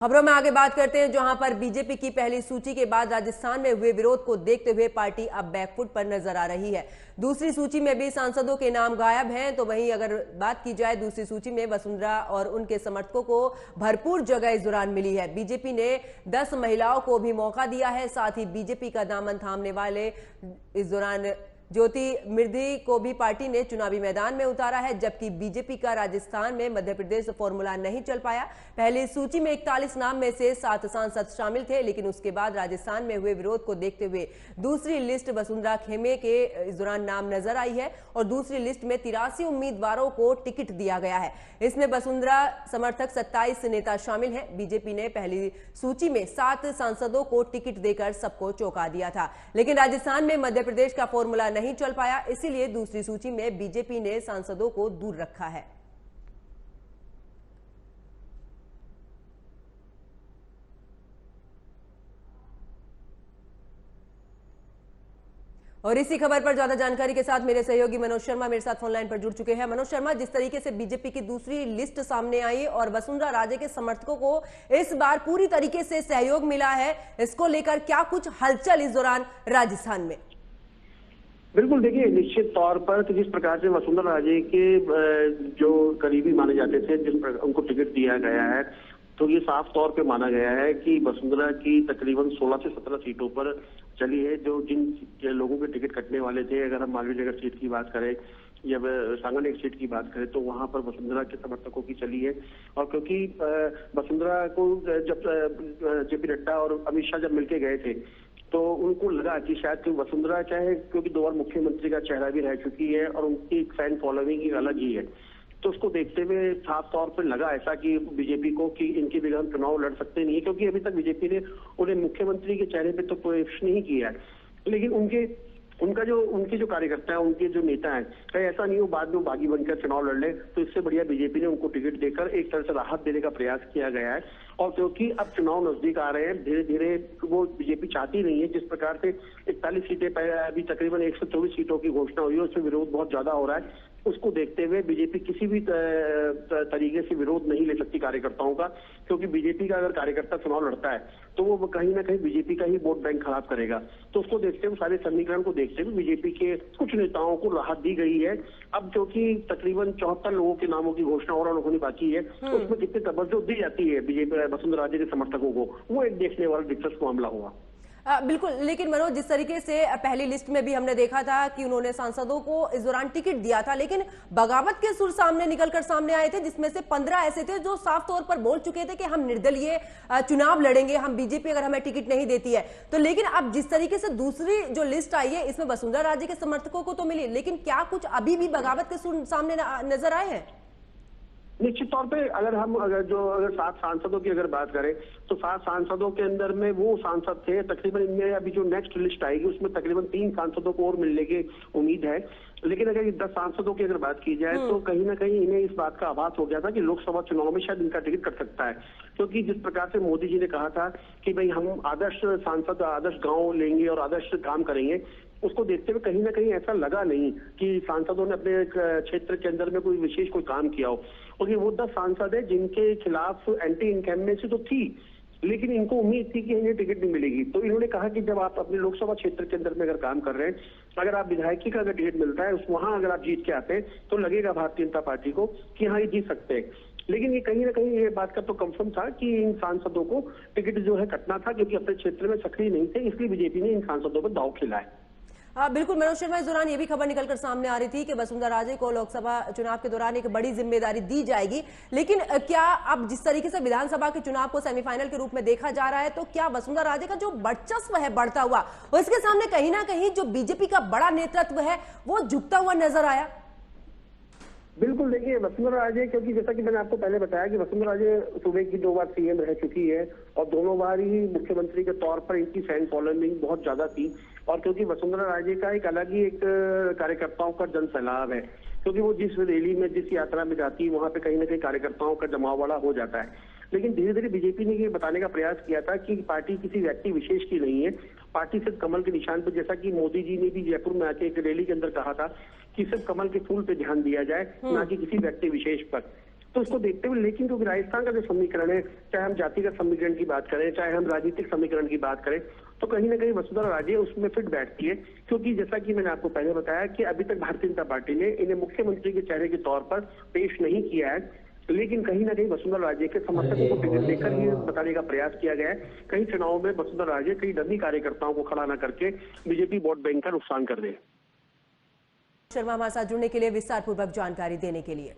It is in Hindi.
खबरों में आगे बात करते हैं, जहां पर बीजेपी की पहली सूची के बाद राजस्थान में हुए विरोध को देखते हुए पार्टी अब बैकफुट पर नजर आ रही है। दूसरी सूची में भी सांसदों के नाम गायब हैं, तो वहीं अगर बात की जाए दूसरी सूची में वसुंधरा और उनके समर्थकों को भरपूर जगह इस दौरान मिली है। बीजेपी ने 10 महिलाओं को भी मौका दिया है, साथ ही बीजेपी का दामन थामने वाले इस दौरान ज्योति मिर्धी को भी पार्टी ने चुनावी मैदान में उतारा है, जबकि बीजेपी का राजस्थान में मध्य प्रदेश फॉर्मूला नहीं चल पाया। पहली सूची में 41 नाम में से 7 सांसद शामिल थे, लेकिन उसके बाद राजस्थान में हुए विरोध को देखते हुए दूसरी लिस्ट वसुंधरा खेमे के इस दौरान नाम नजर आई है और दूसरी लिस्ट में 83 उम्मीदवारों को टिकट दिया गया है। इसमें वसुंधरा समर्थक 27 नेता शामिल हैं। बीजेपी ने पहली सूची में 7 सांसदों को टिकट देकर सबको चौंका दिया था, लेकिन राजस्थान में मध्य प्रदेश का फॉर्मूला नहीं चल पाया, इसीलिए दूसरी सूची में बीजेपी ने सांसदों को दूर रखा है। और इसी खबर पर ज्यादा जानकारी के साथ मेरे सहयोगी मनोज शर्मा मेरे साथ फोन लाइन पर जुड़ चुके हैं। मनोज शर्मा, जिस तरीके से बीजेपी की दूसरी लिस्ट सामने आई और वसुंधरा राजे के समर्थकों को इस बार पूरी तरीके से सहयोग मिला है, इसको लेकर क्या कुछ हलचल इस दौरान राजस्थान में? बिल्कुल, देखिए, निश्चित तौर पर जिस प्रकार से वसुंधरा राजे के जो करीबी माने जाते थे, जिस प्रकार उनको टिकट दिया गया है, तो ये साफ तौर पे माना गया है कि वसुंधरा की तकरीबन 16 से 17 सीटों पर चली है। जो जिन लोगों के टिकट कटने वाले थे, अगर हम मालवीय नगर सीट की बात करें या सांगनेर सीट की बात करें, तो वहां पर वसुंधरा के समर्थकों की चली है। और क्योंकि वसुंधरा को जब जेपी नड्डा और अमित शाह जब मिलके गए थे, तो उनको लगा कि शायद वसुंधरा चाहे, क्योंकि 2 बार मुख्यमंत्री का चेहरा भी रह चुकी है और उनकी एक फैन फॉलोइंग अलग ही है, तो उसको देखते हुए साफ तौर पर लगा ऐसा कि बीजेपी को कि इनके बगैर हम चुनाव लड़ सकते नहीं है, क्योंकि अभी तक बीजेपी ने उन्हें मुख्यमंत्री के चेहरे पे तो पेश नहीं किया है। लेकिन उनके जो कार्यकर्ता है, उनके जो नेता हैं, कहीं ऐसा नहीं हो बाद में बागी बनकर चुनाव लड़ ले, तो इससे बढ़िया बीजेपी ने उनको टिकट देकर एक तरह से राहत देने का प्रयास किया गया है। और क्योंकि अब चुनाव नजदीक आ रहे हैं, धीरे धीरे वो बीजेपी चाहती नहीं है, जिस प्रकार से 41 सीटें अभी तकरीबन 124 सीटों की घोषणा हुई है, उसमें विरोध बहुत ज्यादा हो रहा है। उसको देखते हुए बीजेपी किसी भी तरीके से विरोध नहीं ले सकती कार्यकर्ताओं का, क्योंकि बीजेपी का अगर कार्यकर्ता चुनाव लड़ता है तो वो कहीं ना कहीं बीजेपी का ही वोट बैंक खराब करेगा। तो उसको देखते हुए, सारे समीकरण को देखते हुए बीजेपी के कुछ नेताओं को राहत दी गई है। अब क्योंकि तकरीबन 74 लोगों के नामों की घोषणा और होनी बाकी है, उसमें कितनी तवज्जो दी जाती है बीजेपी वसुंधरा राजे के समर्थकों को, वो एक देखने वाला दिलचस्प मामला हुआ। बिल्कुल, लेकिन मनोज, जिस तरीके से पहली लिस्ट में भी हमने देखा था कि उन्होंने सांसदों को इस दौरान टिकट दिया था, लेकिन बगावत के सुर सामने निकलकर सामने आए थे, जिसमें से 15 ऐसे थे जो साफ तौर पर बोल चुके थे कि हम निर्दलीय चुनाव लड़ेंगे, हम बीजेपी अगर हमें टिकट नहीं देती है तो। लेकिन अब जिस तरीके से दूसरी जो लिस्ट आई है, इसमें वसुंधरा राजे के समर्थकों को तो मिली, लेकिन क्या कुछ अभी भी बगावत के सुर सामने नजर आए हैं? निश्चित तौर पे अगर 7 सांसदों की अगर बात करें, तो 7 सांसदों के अंदर में वो सांसद थे, तकरीबन इनमें अभी जो नेक्स्ट लिस्ट आएगी उसमें तकरीबन 3 सांसदों को और मिलने की उम्मीद है। लेकिन अगर 10 सांसदों की अगर बात की जाए, तो कहीं ना कहीं इन्हें इस बात का आभास हो गया था कि लोकसभा चुनाव में शायद इनका टिकट कट सकता है, क्योंकि जिस प्रकार से मोदी जी ने कहा था कि भाई हम आदर्श सांसद, आदर्श गाँव लेंगे और आदर्श काम करेंगे, उसको देखते हुए कहीं ना कहीं ऐसा लगा नहीं कि सांसदों ने अपने क्षेत्र के अंदर में कोई विशेष कोई काम किया हो। और ये वो 10 सांसद है जिनके खिलाफ एंटी इनकम्बेंसी तो थी, लेकिन इनको उम्मीद थी कि इन्हें टिकट नहीं मिलेगी। तो इन्होंने कहा कि जब आप अपने लोकसभा क्षेत्र के अंदर में अगर काम कर रहे हैं, अगर आप विधायकी का अगर टिकट मिलता है, वहां अगर आप जीत के आते हैं, तो लगेगा भारतीय जनता पार्टी को कि हाँ, ये जीत सकते हैं। लेकिन ये कहीं ना कहीं ये बात का तो कंफर्म था कि इन सांसदों को टिकट जो है कटना था, क्योंकि अपने क्षेत्र में सक्रिय नहीं थे, इसलिए बीजेपी ने इन सांसदों पर दांव खेला है। बिल्कुल मनोज शर्मा, इस दौरान ये भी खबर निकलकर सामने आ रही थी कि वसुंधरा राजे को लोकसभा चुनाव के दौरान एक बड़ी जिम्मेदारी दी जाएगी, लेकिन क्या अब जिस तरीके से विधानसभा के चुनाव को सेमीफाइनल के रूप में देखा जा रहा है, तो क्या वसुंधरा राजे का जो वर्चस्व है बढ़ता हुआ, उसके सामने कहीं ना कहीं जो बीजेपी का बड़ा नेतृत्व है वो झुकता हुआ नजर आया? बिल्कुल, देखिए, वसुंधरा राजे, क्योंकि जैसा कि मैंने आपको पहले बताया कि वसुंधरा राजे सूबे की 2 बार सीएम रह चुकी है और दोनों बार ही मुख्यमंत्री के तौर पर इनकी फैन फॉलोइंग बहुत ज्यादा थी। और क्योंकि वसुंधरा राजे का एक अलग ही एक कार्यकर्ताओं का जन सैलाब है, क्योंकि वो जिस रैली में, जिस यात्रा में जाती है, वहां पे कहीं ना कहीं कार्यकर्ताओं का जमावड़ा हो जाता है। लेकिन धीरे धीरे बीजेपी ने ये बताने का प्रयास किया था कि पार्टी किसी व्यक्ति विशेष की नहीं है, पार्टी सिर्फ कमल के निशान पर, जैसा कि मोदी जी ने भी जयपुर में आके एक रैली के अंदर कहा था कि सिर्फ कमल के फूल पे ध्यान दिया जाए, ना कि किसी व्यक्ति विशेष पर। तो उसको देखते हुए, लेकिन क्योंकि राजस्थान का जो समीकरण है, चाहे हम जातिगत समीकरण की बात करें, चाहे हम राजनीतिक समीकरण की बात करें, तो कहीं ना कहीं वसुंधरा राजे उसमें फिट बैठती है। क्योंकि जैसा कि मैंने आपको पहले बताया कि अभी तक भारतीय जनता पार्टी ने इन्हें मुख्यमंत्री के चेहरे के तौर पर पेश नहीं किया है, लेकिन कहीं ना कहीं वसुंधरा राजे के समर्थकों को टिकट देकर ये बताने का प्रयास किया गया है कई चुनावों में वसुंधरा राजे कई डमी कार्यकर्ताओं को खड़ा न करके बीजेपी वोट बैंक का नुकसान कर दे। शर्मा हमारे साथ जुड़ने के लिए, विस्तार पूर्वक जानकारी देने के लिए।